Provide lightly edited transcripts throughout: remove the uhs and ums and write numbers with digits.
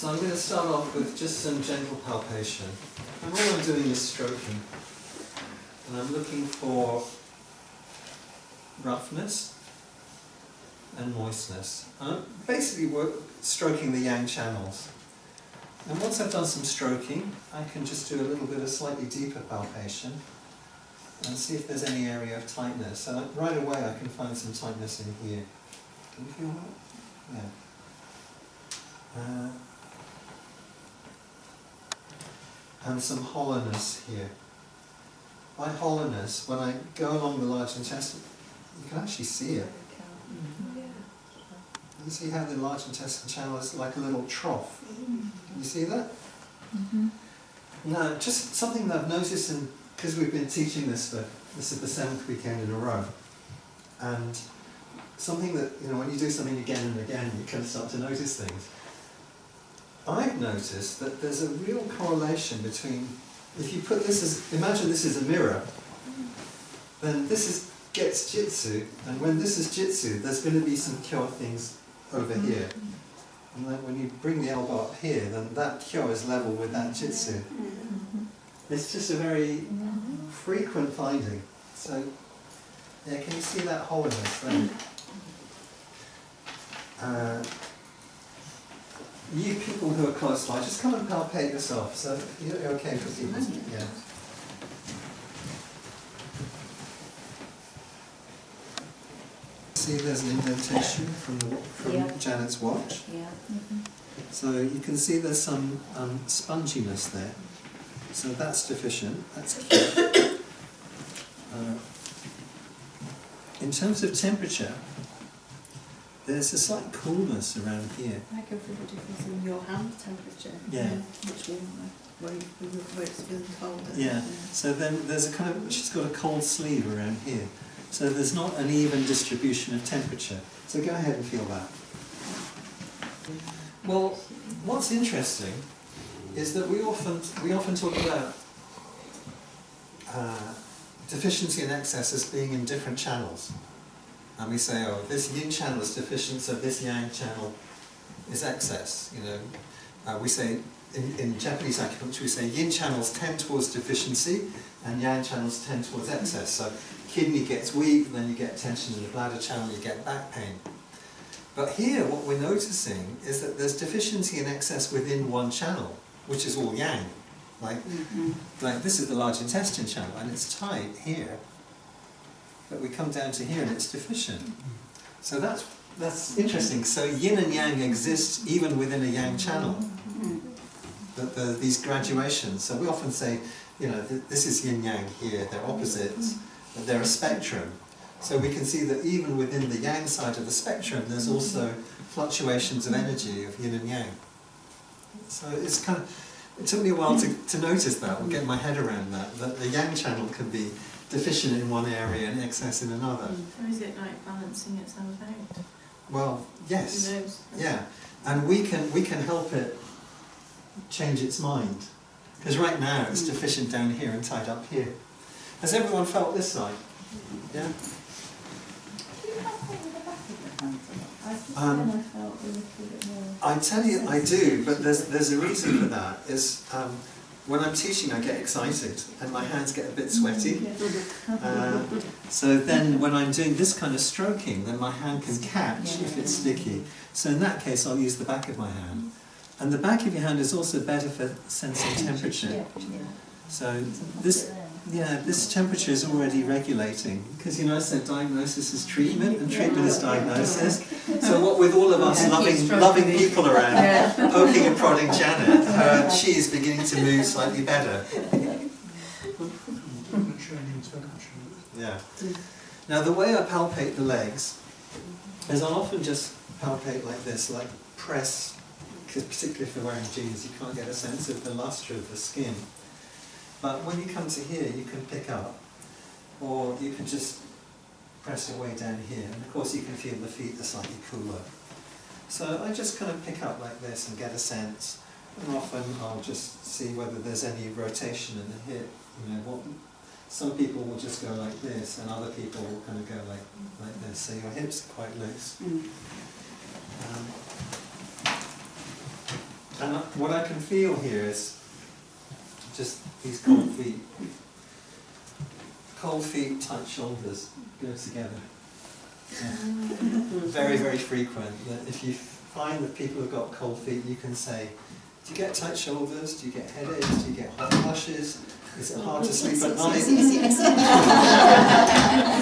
So I'm going to start off with just some gentle palpation. And all I'm doing is stroking. And I'm looking for roughness and moistness. I'm basically stroking the yang channels. And once I've done some stroking, I can just do a little bit of slightly deeper palpation and see if there's any area of tightness. And right away I can find some tightness in here. Can you feel that? Yeah. And some hollowness here. By hollowness, when I go along the large intestine, you can actually see it. You see how the large intestine channel is like a little trough. You see that? Now, just something that I've noticed, because we've been teaching this is the 7th weekend in a row, and something that, when you do something again and again, you kind of start to notice things. I've noticed that there's a real correlation between, if you put this as, imagine this is a mirror, then this gets jitsu, and when this is jitsu, there's going to be some kyo things over here. And then when you bring the elbow up here, then that kyo is level with that jitsu. It's just a very frequent finding. So, yeah, can you see that hollowness there? You people who are close by, just come and palpate yourself. So you're okay for people. Yeah. See, there's an indentation from Janet's watch. Yeah. So you can see there's some sponginess there. So that's deficient. That's key. In terms of temperature, there's a slight coolness around here. I go for the difference in your hand temperature. Yeah. Which one, where it's feeling colder. Yeah. So then there's a kind of, she's got a cold sleeve around here. So there's not an even distribution of temperature. So go ahead and feel that. Well, what's interesting is that we often talk about deficiency and excess as being in different channels. And we say, oh, this yin channel is deficient, so this yang channel is excess. We say, in Japanese acupuncture, we say yin channels tend towards deficiency and yang channels tend towards excess. So kidney gets weak, then you get tension in the bladder channel, you get back pain. But here, what we're noticing is that there's deficiency and excess within one channel, which is all yang. Like this is the large intestine channel, and it's tight here. But we come down to here and it's deficient. So that's interesting. So yin and yang exist even within a yang channel. These graduations. So we often say, this is yin-yang here, they're opposites, but they're a spectrum. So we can see that even within the yang side of the spectrum, there's also fluctuations of energy of yin and yang. So it's kind of, it took me a while to notice that, or get my head around that the yang channel can be deficient in one area and excess in another. Or is it like balancing itself out? Well, yes. Who knows? Yeah, and we can help it change its mind. Because right now it's deficient down here and tied up here. Has everyone felt this side? Yeah? I tell you, I do, but there's a reason for that. Is when I'm teaching, I get excited and my hands get a bit sweaty. So then, when I'm doing this kind of stroking, then my hand can catch if it's sticky. So in that case, I'll use the back of my hand. And the back of your hand is also better for sensing temperature. So this temperature is already regulating. Because I said diagnosis is treatment and treatment is diagnosis. So what with all of us loving people around, poking and prodding Janet, her chi is beginning to move slightly better. Yeah. Now the way I palpate the legs is I'll often just palpate like this, like press. Because particularly if you're wearing jeans, you can't get a sense of the luster of the skin. But when you come to here, you can pick up, or you can just press your way down here. And of course you can feel the feet are slightly cooler. So I just kind of pick up like this and get a sense. And often I'll just see whether there's any rotation in the hip. Some people will just go like this, and other people will kind of go like this. So your hips are quite loose. And what I can feel here is just these cold feet. Cold feet, tight shoulders go together. Yeah. Very, very frequent. That if you find that people have got cold feet, you can say, do you get tight shoulders? Do you get headaches? Do you get hot flushes? Is it hard to sleep at night? Yes.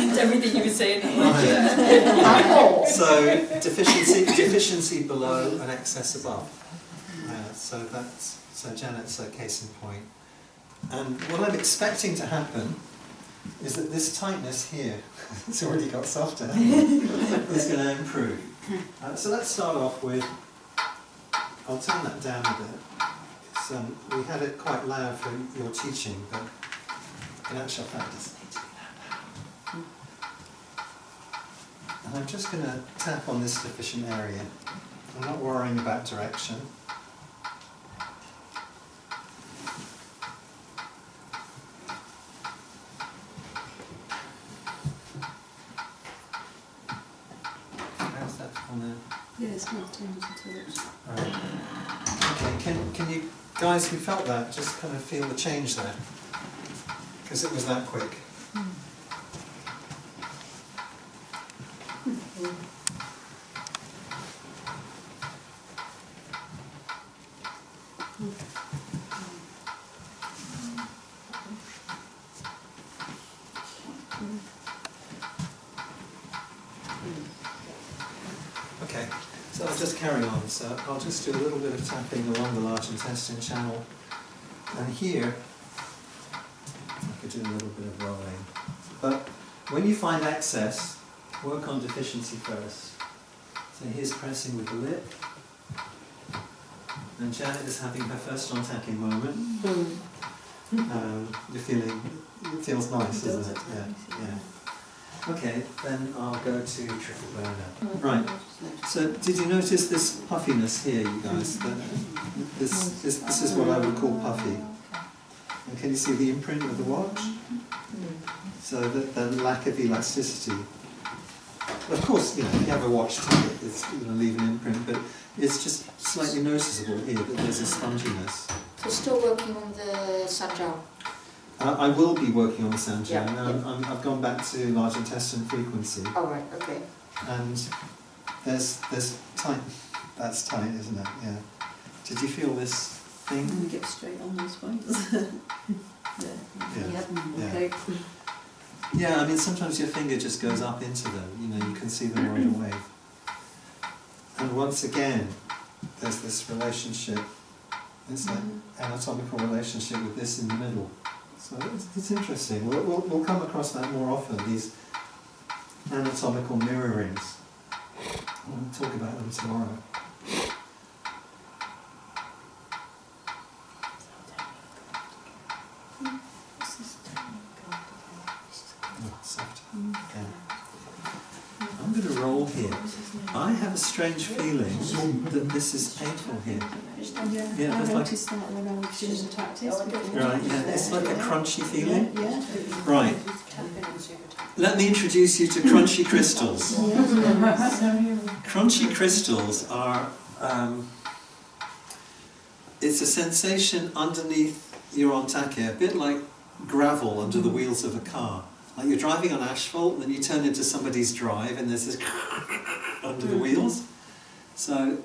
It's everything you would say in Right. So deficiency below and excess above. So Janet's a case in point. And what I'm expecting to happen is that this tightness here, it's already got softer, is going to improve. So let's start off with, I'll turn that down a bit. We had it quite loud for your teaching, but in actual fact it doesn't need to be that loud. And I'm just going to tap on this deficient area. I'm not worrying about direction. How's that on there? Yeah, it's not turned to it. Right. Okay, can you guys who felt that just kind of feel the change there? Because it was that quick. Okay, so I'll just carry on. So I'll just do a little bit of tapping along the large intestine channel. And here, I could do a little bit of rolling. But when you find excess, work on deficiency first. So here's pressing with the lip. And Janet is having her first Ontake moment. You're feeling, it feels nice, doesn't it? Yeah, yeah. Okay, then I'll go to triple burner. Right, so did you notice this puffiness here, you guys? This is what I would call puffy. And can you see the imprint of the watch? So the lack of elasticity. Of course, you know, if you have a watch ticket, it's going to leave an imprint, but it's just slightly noticeable here that there's a sponginess. So still working on the sanjiao? I will be working on the sanjiao. Yeah, Now, yeah. I've gone back to large intestine frequency. Oh, right, okay. And there's tight, that's tight, isn't it? Yeah. Did you feel this thing? And we get straight on those points. Yeah. Yep. Okay. Yeah, I mean, sometimes your finger just goes up into them, you know, you can see them right away. And once again, there's this relationship, it's like anatomical relationship with this in the middle. So it's interesting. We'll come across that more often, these anatomical mirrorings. We'll talk about them tomorrow. Oh, soft. Okay. I'm going to roll here. I have a strange feeling that this is painful here. Yeah, I it's like, noticed that when I was doing the practice before. right, yeah, it's like a crunchy feeling. Yeah. Right. Let me introduce you to crunchy crystals. Crunchy crystals are, it's a sensation underneath your Ontake, a bit like gravel under the wheels of a car. Like you're driving on asphalt, and then you turn into somebody's drive, and there's this under the wheels. So,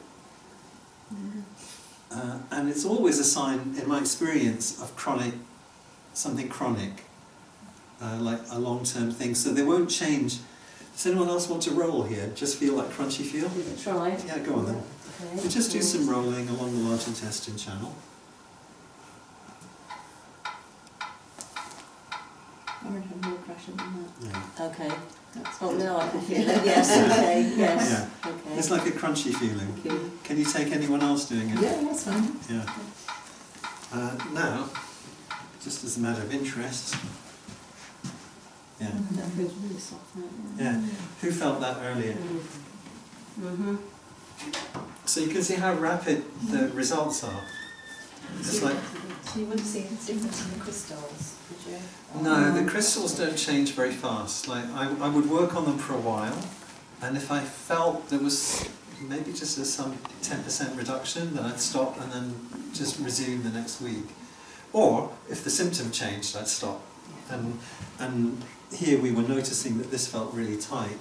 and it's always a sign, in my experience, of something chronic, like a long-term thing. So they won't change. Does anyone else want to roll here? Just feel that crunchy feel? Try. Yeah, go on then. Okay. So just do some rolling along the large intestine channel. I would have more pressure than that. Yeah. Okay. That's Oh, good. now I can feel it. Yes, okay, yes. Yeah. Okay. It's like a crunchy feeling. Thank you. Can you take anyone else doing it? Yeah, that's fine. Yeah. Now, just as a matter of interest, yeah. That feels really soft now. Yeah. Who felt that earlier? Mm-hmm. So you can see how rapid the results are. It's like, So you wouldn't see the difference in the crystals, would you? no, the crystals don't change very fast. Like I would work on them for a while, and if I felt there was maybe just as some 10% reduction, then I'd stop and then just resume the next week. Or, if the symptom changed, I'd stop. And here we were noticing that this felt really tight,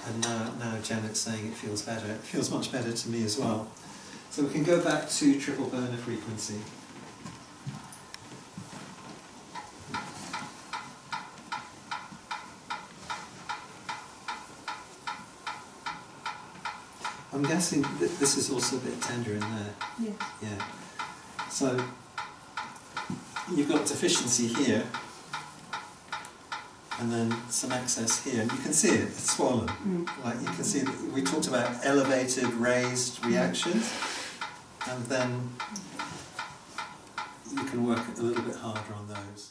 and now Janet's saying it feels better. It feels much better to me as well. So we can go back to triple burner frequency. I'm guessing that this is also a bit tender in there. Yeah. Yeah. So you've got deficiency here, and then some excess here, and you can see it, it's swollen. Like you can see that we talked about elevated, raised reactions, and then you can work a little bit harder on those.